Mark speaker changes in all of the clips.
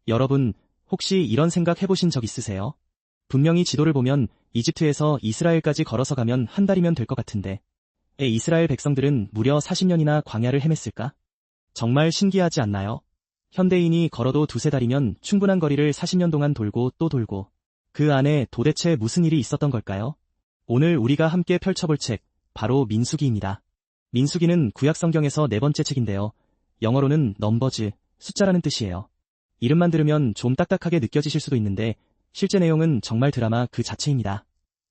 Speaker 1: 여러분, 혹시 이런 생각 해보신 적 있으세요? 분명히 지도를 보면 이집트에서 이스라엘까지 걸어서 가면 한 달이면 될 것 같은데, 이스라엘 백성들은 무려 40년이나 광야를 헤맸을까? 정말 신기하지 않나요? 현대인이 걸어도 두세 달이면 충분한 거리를 40년 동안 돌고 또 돌고, 그 안에 도대체 무슨 일이 있었던 걸까요? 오늘 우리가 함께 펼쳐볼 책, 바로 민수기입니다. 민수기는 구약 성경에서 네 번째 책인데요. 영어로는 넘버즈, 숫자라는 뜻이에요. 이름만 들으면 좀 딱딱하게 느껴지실 수도 있는데 실제 내용은 정말 드라마 그 자체입니다.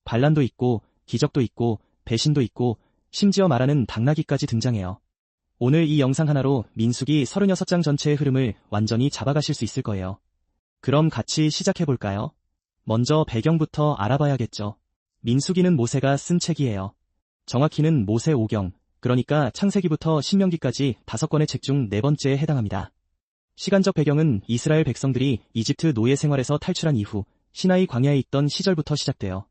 Speaker 1: 반란도 있고 기적도 있고 배신도 있고 심지어 말하는 당나귀까지 등장해요. 오늘 이 영상 하나로 민수기 36장 전체의 흐름을 완전히 잡아가실 수 있을 거예요. 그럼 같이 시작해볼까요? 먼저 배경부터 알아봐야겠죠. 민수기는 모세가 쓴 책이에요. 정확히는 모세 5경, 그러니까 창세기부터 신명기까지 5권의 책 중 4번째에 해당합니다. 시간적 배경은 이스라엘 백성들이 이집트 노예 생활에서 탈출한 이후 시나이 광야에 있던 시절부터 시작돼요.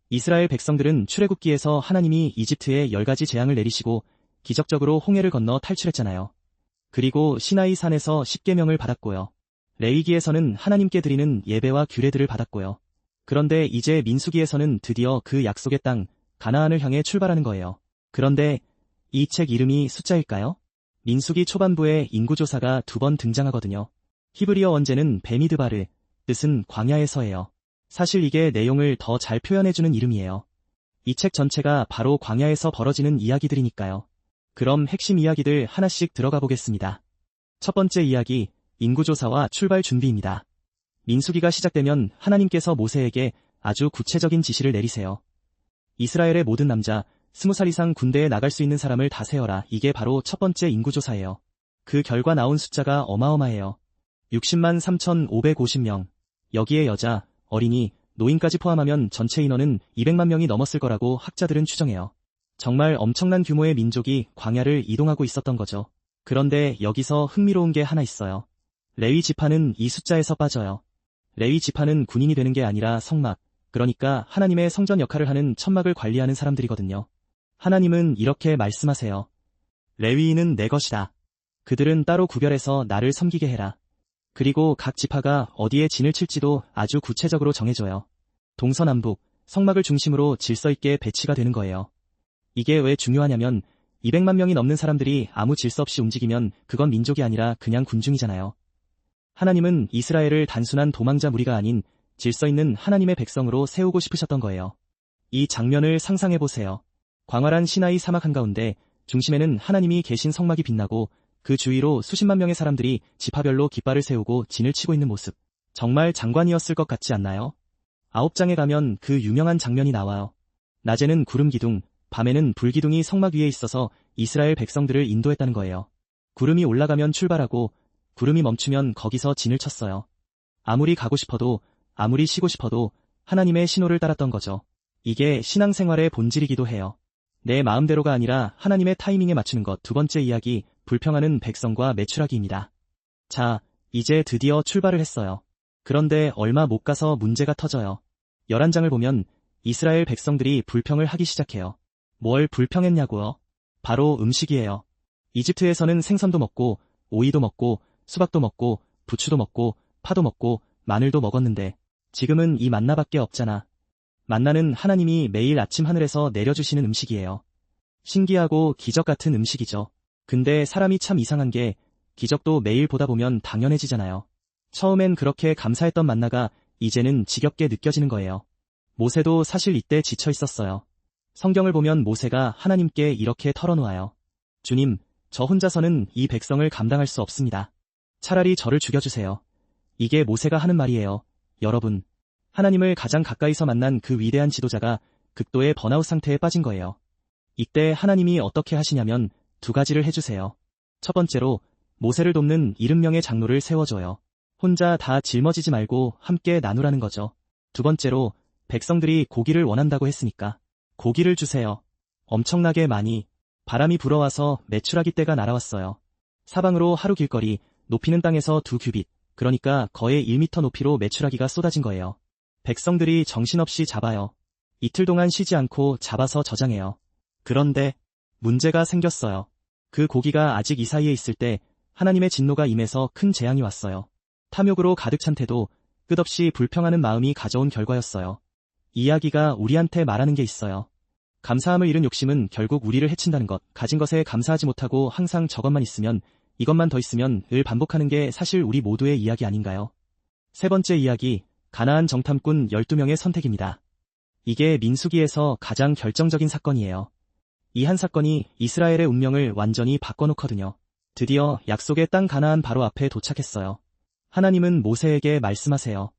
Speaker 1: 이스라엘 백성들은 출애굽기에서 하나님이 이집트에 10가지 재앙을 내리시고 기적적으로 홍해를 건너 탈출했잖아요. 그리고 시나이 산에서 십계명을 받았고요. 레위기에서는 하나님께 드리는 예배와 규례들을 받았고요. 그런데 이제 민수기에서는 드디어 그 약속의 땅, 가나안을 향해 출발하는 거예요. 그런데 이 책 이름이 숫자일까요? 민수기 초반부에 인구조사가 2번 등장하거든요. 히브리어 원제는 베미드바르, 뜻은 광야에서예요. 사실 이게 내용을 더 잘 표현해주는 이름이에요. 이 책 전체가 바로 광야에서 벌어지는 이야기들이니까요. 그럼 핵심 이야기들 하나씩 들어가 보겠습니다. 첫 번째 이야기, 인구조사와 출발 준비입니다. 민수기가 시작되면 하나님께서 모세에게 아주 구체적인 지시를 내리세요. 이스라엘의 모든 남자, 20살 이상 군대에 나갈 수 있는 사람을 다 세어라. 이게 바로 첫 번째 인구조사예요. 그 결과 나온 숫자가 어마어마해요. 60만 3,550명. 여기에 여자, 어린이, 노인까지 포함하면 전체 인원은 200만 명이 넘었을 거라고 학자들은 추정해요. 정말 엄청난 규모의 민족이 광야를 이동하고 있었던 거죠. 그런데 여기서 흥미로운 게 하나 있어요. 레위 지파는 이 숫자에서 빠져요. 레위 지파는 군인이 되는 게 아니라 성막, 그러니까 하나님의 성전 역할을 하는 천막을 관리하는 사람들이거든요. 하나님은 이렇게 말씀하세요. 레위인은 내 것이다. 그들은 따로 구별해서 나를 섬기게 해라. 그리고 각 지파가 어디에 진을 칠지도 아주 구체적으로 정해줘요. 동서남북, 성막을 중심으로 질서 있게 배치가 되는 거예요. 이게 왜 중요하냐면 200만 명이 넘는 사람들이 아무 질서 없이 움직이면 그건 민족이 아니라 그냥 군중이잖아요. 하나님은 이스라엘을 단순한 도망자 무리가 아닌 질서 있는 하나님의 백성으로 세우고 싶으셨던 거예요. 이 장면을 상상해보세요. 광활한 시나이 사막 한가운데 중심에는 하나님이 계신 성막이 빛나고 그 주위로 수십만 명의 사람들이 지파별로 깃발을 세우고 진을 치고 있는 모습. 정말 장관이었을 것 같지 않나요? 9장에 가면 그 유명한 장면이 나와요. 낮에는 구름 기둥, 밤에는 불 기둥이 성막 위에 있어서 이스라엘 백성들을 인도했다는 거예요. 구름이 올라가면 출발하고 구름이 멈추면 거기서 진을 쳤어요. 아무리 가고 싶어도 아무리 쉬고 싶어도 하나님의 신호를 따랐던 거죠. 이게 신앙생활의 본질이기도 해요. 내 마음대로가 아니라 하나님의 타이밍에 맞추는 것. 두 번째 이야기, 불평하는 백성과 메추라기입니다. 자, 이제 드디어 출발을 했어요. 그런데 얼마 못 가서 문제가 터져요. 11장을 보면 이스라엘 백성들이 불평을 하기 시작해요. 뭘 불평했냐고요? 바로 음식이에요. 이집트에서는 생선도 먹고 오이도 먹고 수박도 먹고 부추도 먹고 파도 먹고 마늘도 먹었는데 지금은 이 만나밖에 없잖아. 만나는 하나님이 매일 아침 하늘에서 내려주시는 음식이에요. 신기하고 기적 같은 음식이죠. 근데 사람이 참 이상한 게 기적도 매일 보다 보면 당연해지잖아요. 처음엔 그렇게 감사했던 만나가 이제는 지겹게 느껴지는 거예요. 모세도 사실 이때 지쳐 있었어요. 성경을 보면 모세가 하나님께 이렇게 털어놓아요. 주님, 저 혼자서는 이 백성을 감당할 수 없습니다. 차라리 저를 죽여주세요. 이게 모세가 하는 말이에요. 여러분, 하나님을 가장 가까이서 만난 그 위대한 지도자가 극도의 번아웃 상태에 빠진 거예요. 이때 하나님이 어떻게 하시냐면 2가지를 해주세요. 첫 번째로 모세를 돕는 70명의 장로를 세워줘요. 혼자 다 짊어지지 말고 함께 나누라는 거죠. 두 번째로 백성들이 고기를 원한다고 했으니까 고기를 주세요. 엄청나게 많이. 바람이 불어와서 메추라기 떼가 날아왔어요. 사방으로 하루 길거리, 높이는 땅에서 2규빗, 그러니까 거의 1m 높이로 메추라기가 쏟아진 거예요. 백성들이 정신없이 잡아요. 이틀 동안 쉬지 않고 잡아서 저장해요. 그런데 문제가 생겼어요. 그 고기가 아직 이 사이에 있을 때 하나님의 진노가 임해서 큰 재앙이 왔어요. 탐욕으로 가득 찬 태도, 끝없이 불평하는 마음이 가져온 결과였어요. 이야기가 우리한테 말하는 게 있어요. 감사함을 잃은 욕심은 결국 우리를 해친다는 것, 가진 것에 감사하지 못하고 항상 저것만 있으면, 이것만 더 있으면 을 반복하는 게 사실 우리 모두의 이야기 아닌가요? 세 번째 이야기, 가나안 정탐꾼 12명의 선택입니다. 이게 민수기에서 가장 결정적인 사건이에요. 이 한 사건이 이스라엘의 운명을 완전히 바꿔놓거든요. 드디어 약속의 땅 가나안 바로 앞에 도착했어요. 하나님은 모세에게 말씀하세요.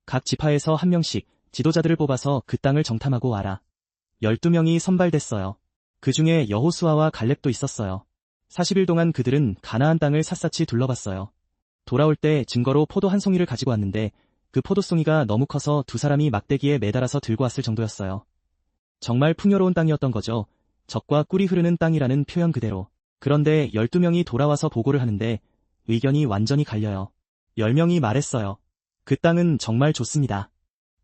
Speaker 1: 각 지파에서 한 명씩 지도자들을 뽑아서 그 땅을 정탐하고 와라. 12명이 선발됐어요. 그 중에 여호수아와 갈렙도 있었어요. 40일 동안 그들은 가나안 땅을 샅샅이 둘러봤어요. 돌아올 때 증거로 포도 한 송이를 가지고 왔는데 그 포도송이가 너무 커서 두 사람이 막대기에 매달아서 들고 왔을 정도였어요. 정말 풍요로운 땅이었던 거죠. 젖과 꿀이 흐르는 땅이라는 표현 그대로. 그런데 12명이 돌아와서 보고를 하는데 의견이 완전히 갈려요. 10명이 말했어요. 그 땅은 정말 좋습니다.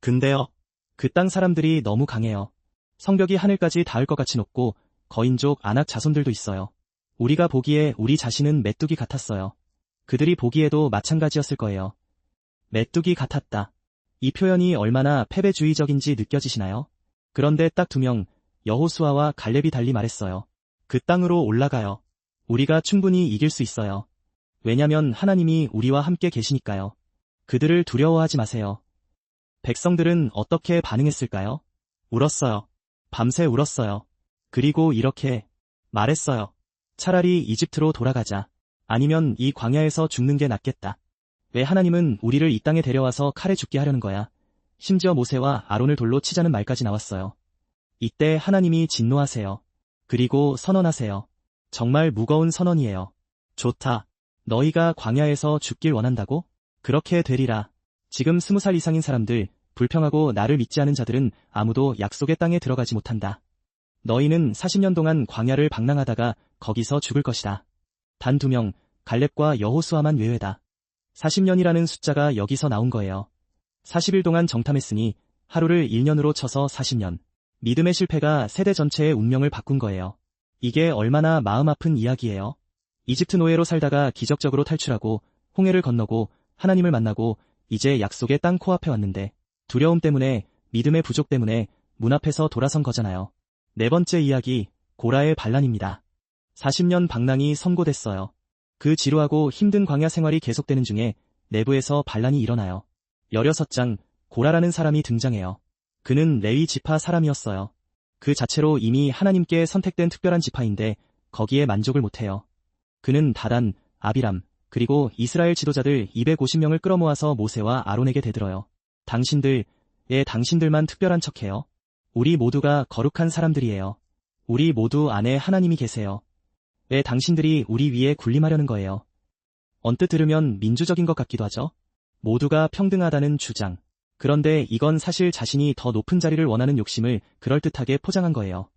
Speaker 1: 근데요. 그 땅 사람들이 너무 강해요. 성벽이 하늘까지 닿을 것 같이 높고 거인족 아낙 자손들도 있어요. 우리가 보기에 우리 자신은 메뚜기 같았어요. 그들이 보기에도 마찬가지였을 거예요. 메뚜기 같았다. 이 표현이 얼마나 패배주의적인지 느껴지시나요? 그런데 딱 2명, 여호수아와 갈렙이 달리 말했어요. 그 땅으로 올라가요. 우리가 충분히 이길 수 있어요. 왜냐면 하나님이 우리와 함께 계시니까요. 그들을 두려워하지 마세요. 백성들은 어떻게 반응했을까요? 울었어요. 밤새 울었어요. 그리고 이렇게 말했어요. 차라리 이집트로 돌아가자. 아니면 이 광야에서 죽는 게 낫겠다. 왜 하나님은 우리를 이 땅에 데려와서 칼에 죽게 하려는 거야? 심지어 모세와 아론을 돌로 치자는 말까지 나왔어요. 이때 하나님이 진노하세요. 그리고 선언하세요. 정말 무거운 선언이에요. 좋다. 너희가 광야에서 죽길 원한다고? 그렇게 되리라. 지금 20살 이상인 사람들, 불평하고 나를 믿지 않은 자들은 아무도 약속의 땅에 들어가지 못한다. 너희는 40년 동안 광야를 방랑하다가 거기서 죽을 것이다. 단 2명, 갈렙과 여호수아만 외외다. 40년이라는 숫자가 여기서 나온 거예요. 40일 동안 정탐했으니 하루를 1년으로 쳐서 40년. 믿음의 실패가 세대 전체의 운명을 바꾼 거예요. 이게 얼마나 마음 아픈 이야기예요. 이집트 노예로 살다가 기적적으로 탈출하고 홍해를 건너고 하나님을 만나고 이제 약속의 땅 코앞에 왔는데 두려움 때문에, 믿음의 부족 때문에 문 앞에서 돌아선 거잖아요. 네 번째 이야기, 고라의 반란입니다. 40년 방랑이 선고됐어요. 그 지루하고 힘든 광야 생활이 계속되는 중에 내부에서 반란이 일어나요. 16장, 고라라는 사람이 등장해요. 그는 레위 지파 사람이었어요. 그 자체로 이미 하나님께 선택된 특별한 지파인데 거기에 만족을 못해요. 그는 다단, 아비람, 그리고 이스라엘 지도자들 250명을 끌어모아서 모세와 아론에게 대들어요. 당신들만 특별한 척해요. 우리 모두가 거룩한 사람들이에요. 우리 모두 안에 하나님이 계세요. 왜 당신들이 우리 위에 군림하려는 거예요? 언뜻 들으면 민주적인 것 같기도 하죠. 모두가 평등하다는 주장. 그런데 이건 사실 자신이 더 높은 자리를 원하는 욕심을 그럴듯하게 포장한 거예요.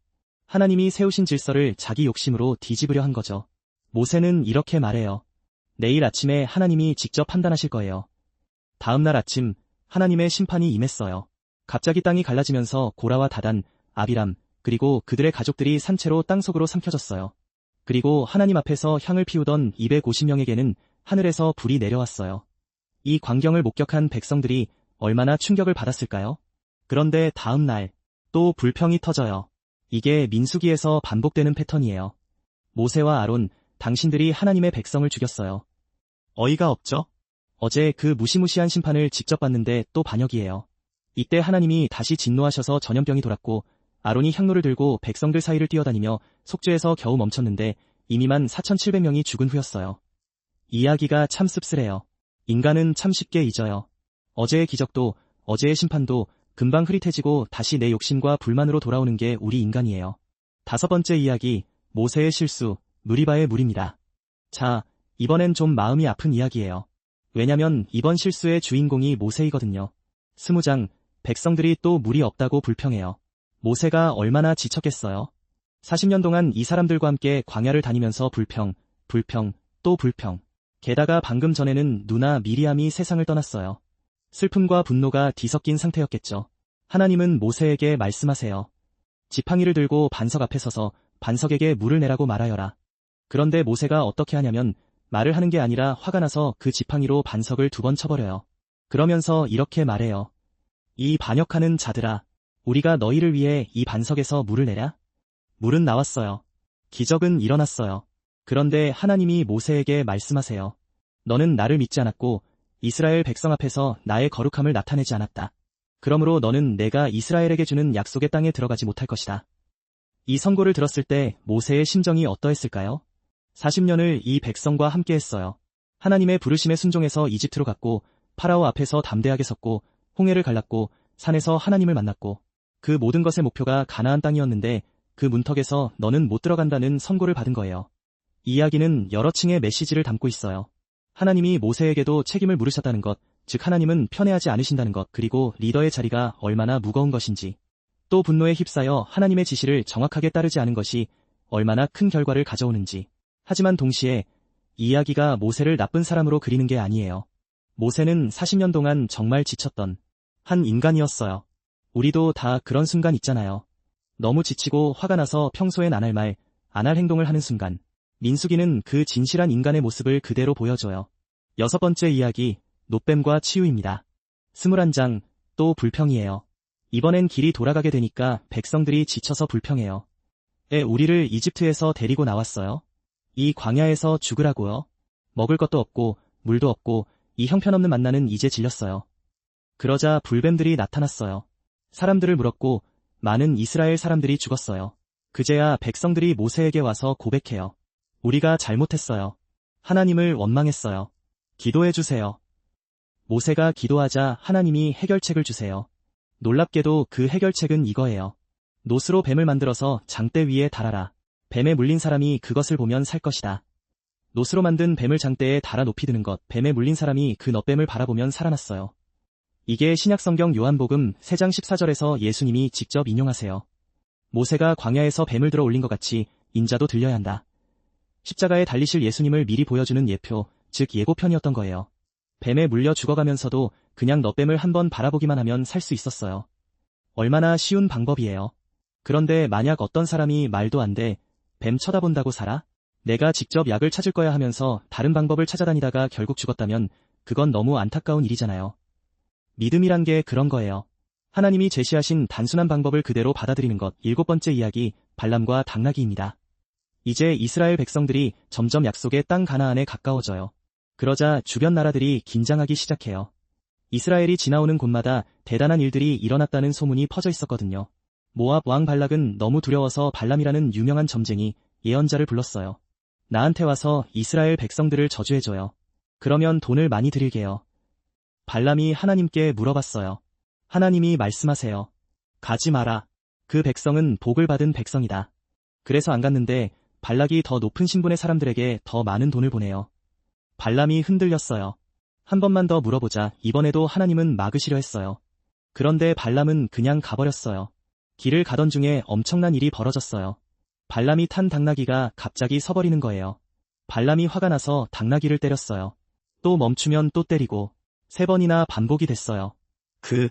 Speaker 1: 하나님이 세우신 질서를 자기 욕심으로 뒤집으려 한 거죠. 모세는 이렇게 말해요. 내일 아침에 하나님이 직접 판단하실 거예요. 다음 날 아침 하나님의 심판이 임했어요. 갑자기 땅이 갈라지면서 고라와 다단, 아비람, 그리고 그들의 가족들이 산채로 땅속으로 삼켜졌어요. 그리고 하나님 앞에서 향을 피우던 250명에게는 하늘에서 불이 내려왔어요. 이 광경을 목격한 백성들이 얼마나 충격을 받았을까요? 그런데 다음 날 또 불평이 터져요. 이게 민수기에서 반복되는 패턴이에요. 모세와 아론, 당신들이 하나님의 백성을 죽였어요. 어이가 없죠? 어제 그 무시무시한 심판을 직접 봤는데 또 반역이에요. 이때 하나님이 다시 진노하셔서 전염병이 돌았고 아론이 향로를 들고 백성들 사이를 뛰어다니며 속죄에서 겨우 멈췄는데 이미만 4,700명이 죽은 후였어요. 이야기가 참 씁쓸해요. 인간은 참 쉽게 잊어요. 어제의 기적도, 어제의 심판도 금방 흐릿해지고 다시 내 욕심과 불만으로 돌아오는 게 우리 인간이에요. 5번째 이야기, 모세의 실수, 누리바의 물입니다. 자, 이번엔 좀 마음이 아픈 이야기예요. 왜냐면 이번 실수의 주인공이 모세이거든요. 20장, 백성들이 또 물이 없다고 불평해요. 모세가 얼마나 지쳤겠어요. 40년 동안 이 사람들과 함께 광야를 다니면서 불평, 또 불평. 게다가 방금 전에는 누나 미리암이 세상을 떠났어요. 슬픔과 분노가 뒤섞인 상태였겠죠. 하나님은 모세에게 말씀하세요. 지팡이를 들고 반석 앞에 서서 반석에게 물을 내라고 말하여라. 그런데 모세가 어떻게 하냐면 말을 하는 게 아니라 화가 나서 그 지팡이로 반석을 2번 쳐버려요. 그러면서 이렇게 말해요. 이 반역하는 자들아, 우리가 너희를 위해 이 반석에서 물을 내랴? 물은 나왔어요. 기적은 일어났어요. 그런데 하나님이 모세에게 말씀하세요. 너는 나를 믿지 않았고 이스라엘 백성 앞에서 나의 거룩함을 나타내지 않았다. 그러므로 너는 내가 이스라엘에게 주는 약속의 땅에 들어가지 못할 것이다. 이 선고를 들었을 때 모세의 심정이 어떠했을까요? 40년을 이 백성과 함께 했어요. 하나님의 부르심에 순종해서 이집트로 갔고 파라오 앞에서 담대하게 섰고 홍해를 갈랐고 산에서 하나님을 만났고 그 모든 것의 목표가 가나안 땅이었는데 그 문턱에서 너는 못 들어간다는 선고를 받은 거예요. 이 이야기는 여러 층의 메시지를 담고 있어요. 하나님이 모세에게도 책임을 물으셨다는 것, 즉 하나님은 편애하지 않으신다는 것, 그리고 리더의 자리가 얼마나 무거운 것인지, 또 분노에 휩싸여 하나님의 지시를 정확하게 따르지 않은 것이 얼마나 큰 결과를 가져오는지. 하지만 동시에 이 이야기가 모세를 나쁜 사람으로 그리는 게 아니에요. 모세는 40년 동안 정말 지쳤던 한 인간이었어요. 우리도 다 그런 순간 있잖아요. 너무 지치고 화가 나서 평소엔 안 할 말, 안 할 행동을 하는 순간. 민수기는 그 진실한 인간의 모습을 그대로 보여줘요. 6번째 이야기, 놋뱀과 치유입니다. 21장, 또 불평이에요. 이번엔 길이 돌아가게 되니까 백성들이 지쳐서 불평해요. 우리를 이집트에서 데리고 나왔어요? 이 광야에서 죽으라고요? 먹을 것도 없고 물도 없고 이 형편없는 만나는 이제 질렸어요. 그러자 불뱀들이 나타났어요. 사람들을 물었고 많은 이스라엘 사람들이 죽었어요. 그제야 백성들이 모세에게 와서 고백해요. 우리가 잘못했어요. 하나님을 원망했어요. 기도해 주세요. 모세가 기도하자 하나님이 해결책을 주세요. 놀랍게도 그 해결책은 이거예요. 놋으로 뱀을 만들어서 장대 위에 달아라. 뱀에 물린 사람이 그것을 보면 살 것이다. 놋으로 만든 뱀을 장대에 달아 높이 드는 것, 뱀에 물린 사람이 그 놋뱀을 바라보면 살아났어요. 이게 신약성경 요한복음 3장 14절에서 예수님이 직접 인용하세요. 모세가 광야에서 뱀을 들어 올린 것 같이 인자도 들려야 한다. 십자가에 달리실 예수님을 미리 보여주는 예표, 즉 예고편이었던 거예요. 뱀에 물려 죽어가면서도 그냥 놋뱀을 한번 바라보기만 하면 살 수 있었어요. 얼마나 쉬운 방법이에요. 그런데 만약 어떤 사람이 말도 안 돼, 뱀 쳐다본다고 살아? 내가 직접 약을 찾을 거야 하면서 다른 방법을 찾아다니다가 결국 죽었다면 그건 너무 안타까운 일이잖아요. 믿음이란 게 그런 거예요. 하나님이 제시하신 단순한 방법을 그대로 받아들이는 것. 7번째 이야기, 발람과 당나귀입니다. 이제 이스라엘 백성들이 점점 약속의 땅 가나안에 가까워져요. 그러자 주변 나라들이 긴장하기 시작해요. 이스라엘이 지나오는 곳마다 대단한 일들이 일어났다는 소문이 퍼져 있었거든요. 모압 왕 발락은 너무 두려워서 발람이라는 유명한 점쟁이 예언자를 불렀어요. 나한테 와서 이스라엘 백성들을 저주해줘요. 그러면 돈을 많이 드릴게요. 발람이 하나님께 물어봤어요. 하나님이 말씀하세요. 가지 마라. 그 백성은 복을 받은 백성이다. 그래서 안 갔는데 발락이 더 높은 신분의 사람들에게 더 많은 돈을 보내요. 발람이 흔들렸어요. 한 번만 더 물어보자. 이번에도 하나님은 막으시려 했어요. 그런데 발람은 그냥 가버렸어요. 길을 가던 중에 엄청난 일이 벌어졌어요. 발람이 탄 당나귀가 갑자기 서버리는 거예요. 발람이 화가 나서 당나귀를 때렸어요. 또 멈추면 또 때리고 3번이나 반복이 됐어요. 그